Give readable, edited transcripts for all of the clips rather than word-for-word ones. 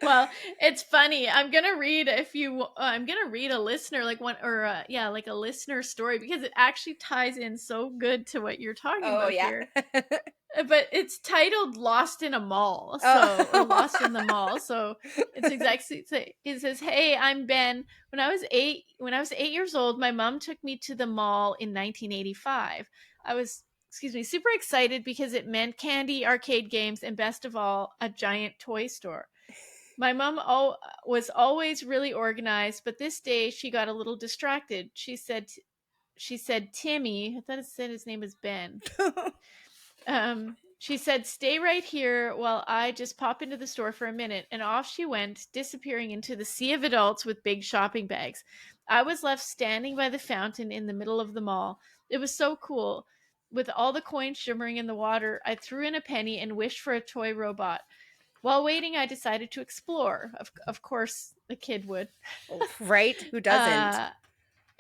Well, it's funny. I'm gonna read a listener like one or yeah, like a listener story because it actually ties in so good to what you're talking Oh, about yeah. here. But it's titled "Lost in a Mall," so or Oh. "Lost in the Mall." So it's exactly. It says, "Hey, I'm Ben. When I was 8 years old, my mom took me to the mall in 1985. I was, excuse me, super excited because it meant candy, arcade games, and best of all, a giant toy store. My mom was always really organized, but this day she got a little distracted. She said Timmy. I thought it said his name is Ben. She said, "Stay right here while I just pop into the store for a minute." And off she went, disappearing into the sea of adults with big shopping bags. I was left standing by the fountain in the middle of the mall. It was so cool. With all the coins shimmering in the water, I threw in a penny and wished for a toy robot. While waiting, I decided to explore. Of course, the kid would. Right? Who doesn't? uh,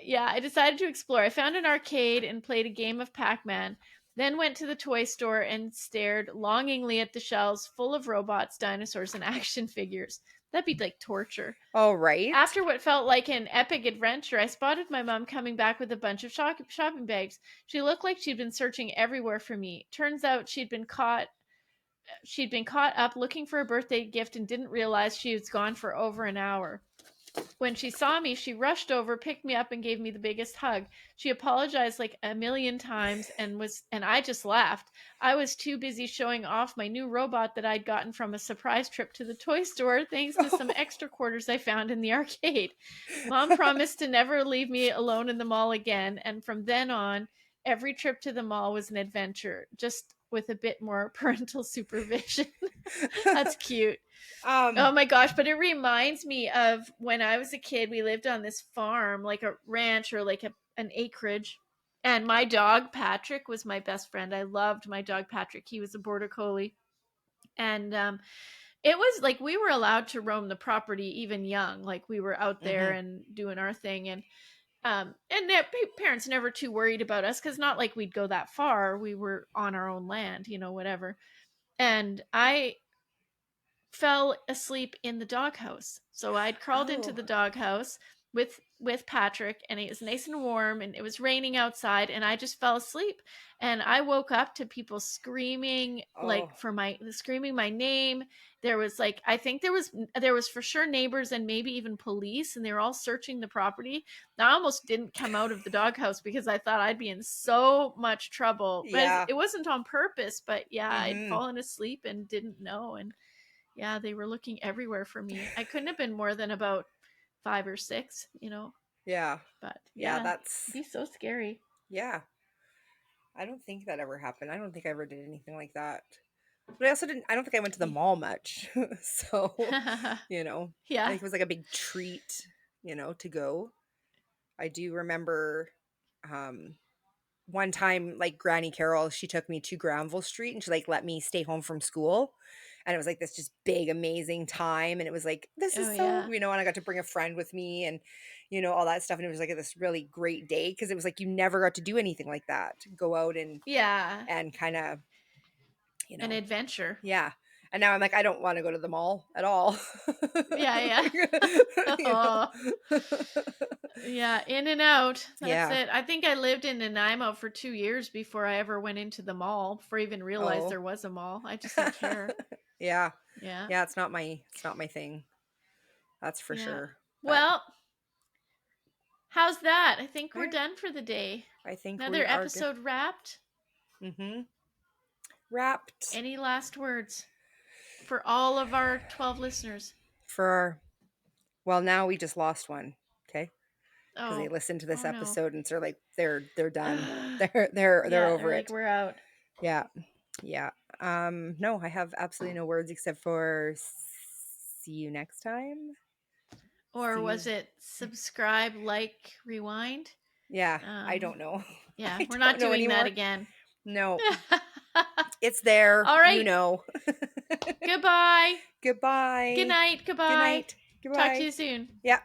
yeah, I decided to explore. I found an arcade and played a game of Pac Man, then went to the toy store and stared longingly at the shelves full of robots, dinosaurs, and action figures. That'd be like torture. Oh, right? After what felt like an epic adventure, I spotted my mom coming back with a bunch of shopping bags. She looked like she'd been searching everywhere for me. Turns out she'd been caught up looking for a birthday gift and didn't realize she was gone for over an hour. When she saw me, she rushed over, picked me up, and gave me the biggest hug. She apologized like a million times and I just laughed. I was too busy showing off my new robot that I'd gotten from a surprise trip to the toy store thanks to some extra quarters I found in the arcade. Mom promised to never leave me alone in the mall again, and from then on, every trip to the mall was an adventure, just with a bit more parental supervision. That's cute. Oh um, my gosh, but it reminds me of when I was a kid, we lived on this farm, like a ranch or like an acreage. And my dog Patrick was my best friend. I loved my dog Patrick. He was a border collie. And it was like we were allowed to roam the property even young. Like we were out there mhm. and doing our thing and parents never too worried about us cuz not like we'd go that far. We were on our own land, whatever. And I fell asleep in the doghouse. So I'd crawled into Oh, the doghouse with Patrick and it was nice and warm and it was raining outside and I just fell asleep and I woke up to people screaming oh, like for my screaming my name. There was like I think there was for sure neighbors and maybe even police and they were all searching the property. I almost didn't come out of the doghouse because I thought I'd be in so much trouble. But yeah. it wasn't on purpose, but yeah, I'd Mhm. fallen asleep and didn't know and yeah, they were looking everywhere for me. I couldn't have been more than about 5 or 6. Yeah. But Yeah, yeah, it'd be so scary. yeah. I don't think that ever happened. I don't think I ever did anything like that. But I don't think I went to the mall much. So, you know, I Yeah. think it was like a big treat, to go. I do remember um one time, like, Granny Carol, she took me to Granville Street and she, like, let me stay home from school. And it was like this just big, amazing time. And it was like, this Oh is so, yeah. and I got to bring a friend with me and, all that stuff. And it was like this really great day because it was like you never got to do anything like that. Go out Yeah. and kind of, you An know, adventure. yeah. And now I'm like, I don't want to go to the mall at all. Yeah, yeah. you Oh, know? yeah, in and out. That's Yeah. it. I think I lived in Nanaimo for 2 years before I ever went into the mall, before I even realized Oh. there was a mall. I just didn't care. Yeah. Yeah. Yeah, it's not my thing. That's for Yeah. sure. But Well, how's that? I think we're I done for the day. I think Another we are good. episode wrapped. Mhm. Wrapped Any last words for all of our 12 listeners? for our, well, now we just lost one. Okay? Because they Oh, listened to this oh no. episode and so like they're done. They're Yeah, over they're like, it. we're out. Yeah. Yeah. No, I have absolutely no words except for see you next time. Or See you. was it subscribe, like, rewind? Yeah, I Um, don't know. yeah, I we're not don't know doing that anymore. again. No, it's there. All You right. know. Goodbye. Good Goodbye. night. Good Goodbye. night. Talk to Goodbye. you soon. Yeah.